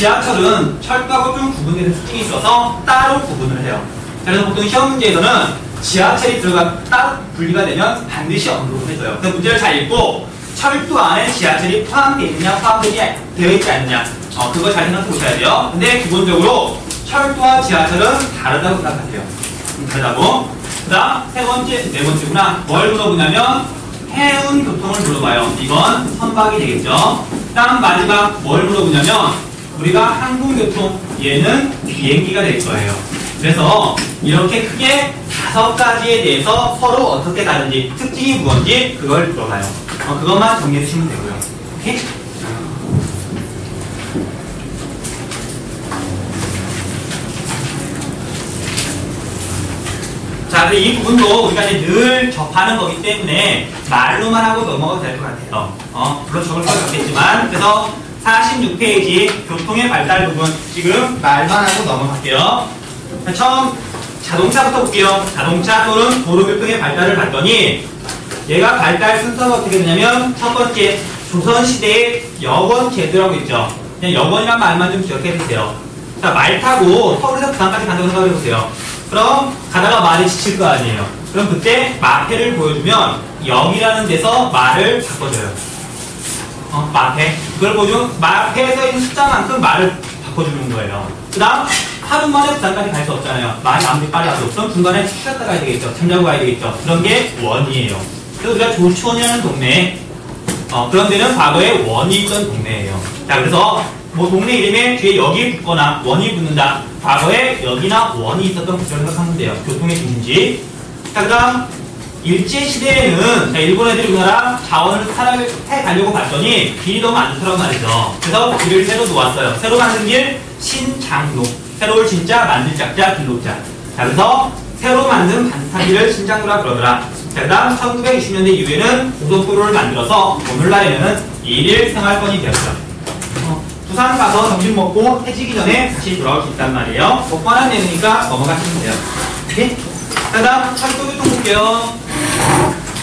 지하철은 철도하고 좀 구분되는 특징이 있어서 따로 구분을 해요. 그래서 보통 시험 문제에서는 지하철이 따로 분리가 되면 반드시 언급을 해줘요. 그래서 문제를 잘 읽고 철도 안에 지하철이 포함되어 있느냐 되어 있지 않느냐 그거 잘 생각해 보셔야 돼요. 근데 기본적으로 철도와 지하철은 다르다고 생각하세요. 다르다고. 그 다음 세 번째, 네 번째구나. 뭘 물어보냐면 해운 교통을 물어봐요. 이건 선박이 되겠죠. 그 다음 마지막 뭘 물어보냐면 우리가 항공교통, 얘는 비행기가 될 거예요. 그래서 이렇게 크게 5가지에 대해서 서로 어떻게 다른지, 특징이 무엇인지 그걸 물어봐요. 그것만 정리해 주시면 되고요. 오케이? 자, 이 부분도 우리가 이제 늘 접하는 거기 때문에 말로만 하고 넘어가도 될 것 같아요. 물론 적을 것 같겠지만, 그래서 46페이지 교통의 발달 부분 지금 말만 하고 넘어갈게요. 처음 자동차부터 볼게요. 자동차 또는 도로교통의 발달을 봤더니 얘가 발달 순서가 어떻게 되냐면 첫 번째 조선시대의 여권 제도라고 있죠. 그냥 여권이란 말만 좀 기억해 주세요. 자, 말 타고 서울에서 부산까지 간다고 생각해 보세요. 그럼 가다가 말이 지칠 거 아니에요. 그럼 그때 마패를 보여주면 여기라는 데서 말을 바꿔줘요. 마패. 그걸 보여주면 마패에 서 있는 숫자만큼 말을 바꿔주는 거예요. 그 다음 하루 만에 부산까지 갈 수 없잖아요. 말이 아무리 빨리 와도. 그럼 중간에 쉬었다 가야 되겠죠. 잠자고 가야 되겠죠. 그런 게 원이에요. 그래서 우리가 조치원이라는 동네, 그런 데는 과거에 원이 있던 동네예요. 자, 그래서 뭐 동네 이름에 뒤에 여기 붙거나 원이 붙는다. 과거에 여기나 원이 있었던 구조를 생각하면 돼요. 교통의 중심지. 자, 그 다음 일제시대에는 일본 애들이 우리나라 자원을 해가려고 봤더니 길이 너무 안 좋더라고 말이죠. 그래서 길을 새로 놓았어요. 새로 만든 길 신장로. 새로울 진짜 만들 짝자 길로자. 자, 그래서 새로 만든 반타기를 신장로라 그러더라. 자, 그 다음 1920년대 이후에는 고속도로를 만들어서 오늘날에는 일일 생활권이 되었죠. 부산 가서 점심 먹고 해지기 전에 다시 돌아올 수 있단 말이에요. 뻔한 내용이니까 넘어가시면 돼요. 오케이? 자, 다음 철도교통 볼게요.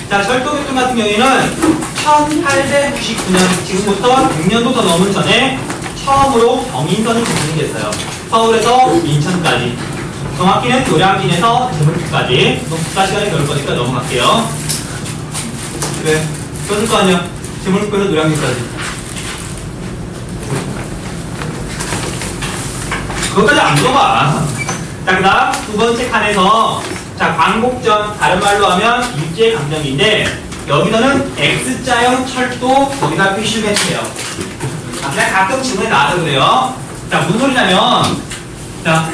자, 철도교통 같은 경우에는 1899년, 지금부터 100년도 더 넘은 전에 처음으로 경인선이 제공이 됐어요. 서울에서 인천까지. 정확히는 노량진에서 제물포까지. 국가 시간이 그럴 거니까 넘어갈게요. 그래, 써줄 거 아니야. 제물포에서 노량진까지. 그것까지 안 물어봐. 자, 그 다음 두 번째 칸에서 자, 광복전, 다른 말로 하면 일제강점기인데 여기서는 X자형 철도 거기다 표시를 해주세요. 그냥 가끔 질문에 나와서 그래요. 자, 무슨 소리냐면 자,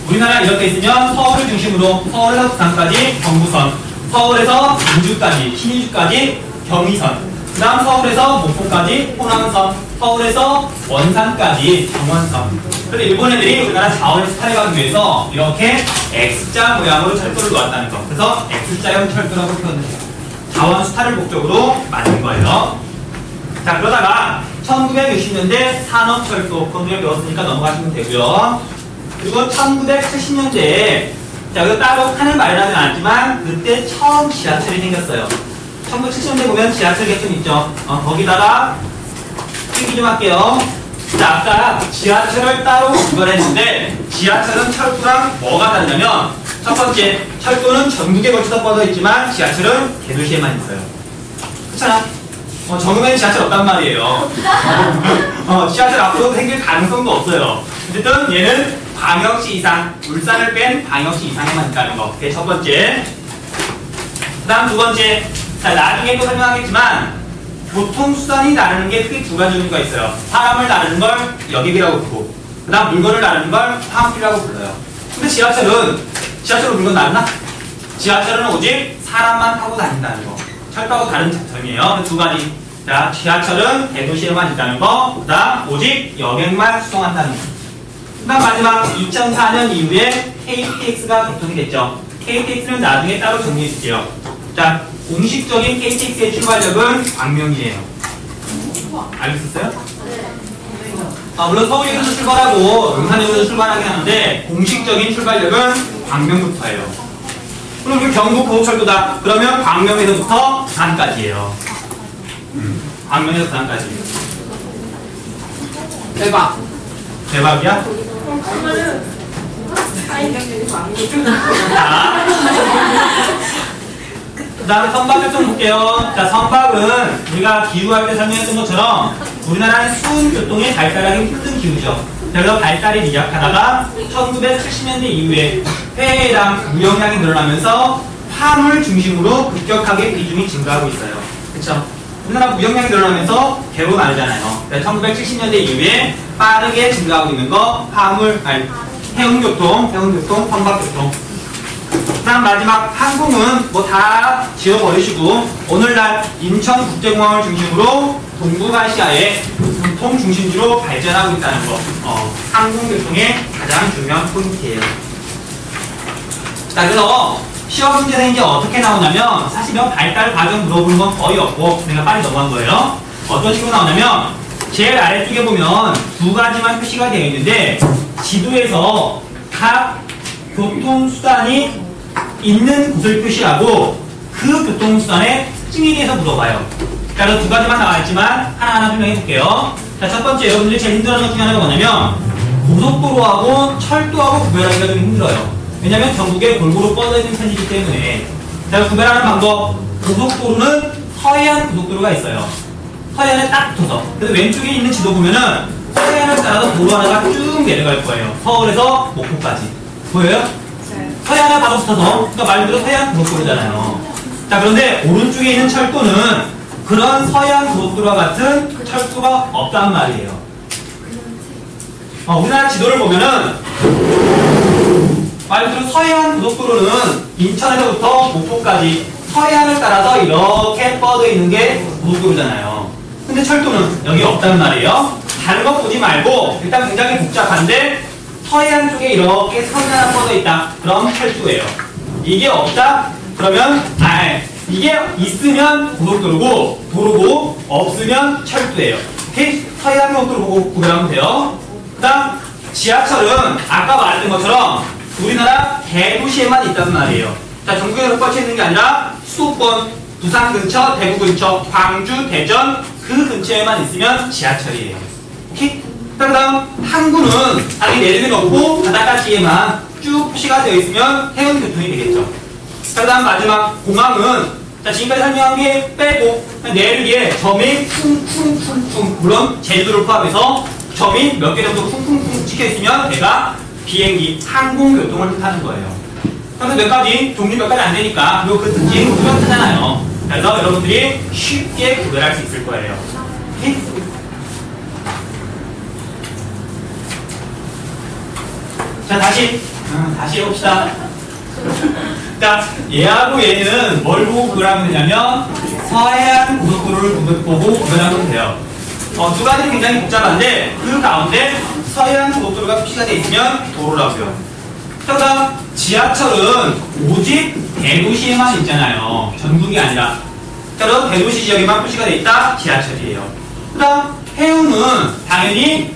우리나라 이렇게 있으면 서울을 중심으로 서울에서 부산까지 경부선, 서울에서 인주까지, 신인주까지 경의선, 그 다음 서울에서 목포까지 호남선, 서울에서 원산까지 정원선. 그래서 일본 애들이 우리나라 자원을 수탈해가기 위해서 이렇게 X자 모양으로 철도를 놓았다는 거. 그래서 X자형 철도라고 표현을 해요. 자원 수탈을 목적으로 만든 거예요. 자, 그러다가 1960년대 산업철도, 그건 우리가 배웠으니까 넘어가시면 되고요. 그리고 1970년대에 자, 이거 따로 칸을 마련하진 않았지만 그때 처음 지하철이 생겼어요. 1970년대 보면 지하철 개통 있죠. 거기다가 얘기 좀 할게요. 자, 아까 지하철을 따로 구별했는데 지하철은 철도랑 뭐가 다르냐면 첫 번째, 철도는 전국에 걸쳐서 뻗어 있지만 지하철은 대도시에만 있어요. 그렇잖아. 정읍에는 지하철 없단 말이에요. 지하철 앞으로 생길 가능성도 없어요. 어쨌든 얘는 광역시 이상, 울산을 뺀 광역시 이상에만 있다는 거. 그게 첫 번째. 그 다음 두 번째, 자, 나중에 또 설명하겠지만 교통수단이 나누는 게 크게 두 가지 종류가 있어요. 사람을 나누는 걸 여객이라고 부르고 그 다음 물건을 나누는 걸 화물이라고 불러요. 근데 지하철은 물건 나누나? 지하철은 오직 사람만 타고 다닌다는 거. 철도하고 다른 점이에요. 두 가지. 자, 지하철은 대도시에만 있다는 거, 그 다음 오직 여객만 수송한다는 거. 그 다음 마지막 2004년 이후에 KTX가 개통이 됐죠. KTX는 나중에 따로 정리해 줄게요. 자, 공식적인 KTX의 출발역은 광명이에요. 알고 있었어요? 물론 서울역에서 출발하고 용산역에서 출발하긴 하는데 공식적인 출발역은 광명부터예요. 그럼 우리 경북 고속철도다. 그러면 광명에서부터 부산까지예요. 광명에서 부산까지. 대박. 대박이야? 그러면은 자, 그 다음에 선박을 좀 볼게요. 자, 선박은 우리가 기후할 때 설명했던 것처럼 우리나라는 수은교통이 발달하기 힘든 기후죠. 그래서 발달이 미약하다가 1970년대 이후에 해외랑 무역량이 늘어나면서 화물 중심으로 급격하게 비중이 증가하고 있어요. 그쵸? 우리나라 무역량이 늘어나면서 배로 나르잖아요. 1970년대 이후에 빠르게 증가하고 있는 거 해운교통, 선박교통. 그다음 마지막 항공은 뭐 다 지워버리시고 오늘날 인천국제공항을 중심으로 동북아시아의 교통 중심지로 발전하고 있다는 거. 항공교통의 가장 중요한 포인트예요. 자, 그래서 시험 문제는 이제 어떻게 나오냐면 사실 이런 발달 과정 물어보는 건 거의 없고 내가 빨리 넘어간 거예요. 어떤 식으로 나오냐면 제일 아래쪽에 보면 두 가지만 표시가 되어 있는데 지도에서 각 교통수단이 있는 곳을 표시하고 그 교통수단의 특징에 대해서 물어봐요. 자, 그래서 두 가지만 나와 있지만 하나하나 설명해 볼게요. 자, 첫 번째 여러분들이 제일 힘들어하는 것 중에 하나가 뭐냐면 고속도로하고 철도하고 구별하기가 좀 힘들어요. 왜냐면 전국에 골고루 뻗어 있는 편이기 때문에. 자, 구별하는 방법. 고속도로는 서해안 고속도로가 있어요. 서해안에 딱 붙어서. 그래서 왼쪽에 있는 지도 보면은 서해안을 따라서 도로 하나가 쭉 내려갈 거예요. 서울에서 목포까지. 보여요? 서해안에 바로 붙어서. 그러니까 말 그대로 서해안 고속도로잖아요. 자, 그런데 오른쪽에 있는 철도는 그런 서해안 고속도로와 같은 철도가 없단 말이에요. 우리나라 지도를 보면은 말 그대로 서해안 고속도로는 인천에서부터 목포까지 서해안을 따라서 이렇게 뻗어 있는 게 고속도로잖아요. 근데 철도는 여기 없단 말이에요. 다른 거 보지 말고 일단 굉장히 복잡한데 서해안 쪽에 이렇게 선이 하나 뻗어 있다. 그럼 철도예요. 이게 없다? 그러면 이게 있으면 고속도로고 도로고 없으면 철도예요. 오케이? 서해안 고속도로 보고 구별하면 돼요. 그 다음 지하철은 아까 말했던 것처럼 우리나라 대도시에만 있단 말이에요. 자, 전국에 뻗쳐 있는 게 아니라 수도권, 부산 근처, 대구 근처, 광주, 대전 그 근처에만 있으면 지하철이에요. 오케이? 그 다음 항구는 아직 내륙에 없고 바닷가 뒤에만 쭉 표시가 되어 있으면 해운교통이 되겠죠. 그 다음 마지막 공항은 자, 지금까지 설명한 게 빼고 내륙에 점이 쿵쿵쿵쿵 물론 제주도를 포함해서 점이 몇 개 정도 쿵쿵쿵 찍혀있으면 내가 비행기, 항공교통을 뜻하는 거예요. 그래서 몇 가지, 종류 몇 가지 안 되니까 그리고 그 특징 뚜렷하잖아요. 그래서 여러분들이 쉽게 구별할 수 있을 거예요. 오케이? 자, 다시 해봅시다. 자, 얘하고 얘는 뭘 보고 구별하면 되냐면 서해안 고속도로를 보고 구별하면 돼요. 두 가지는 굉장히 복잡한데 그 가운데 서해안 고속도로가 표시가 되어 있으면 도로라고요. 그다음 지하철은 오직 대도시에만 있잖아요. 전국이 아니라. 그래서 대도시 지역에만 표시가 되어 있다. 지하철이에요. 그다음 해운은 당연히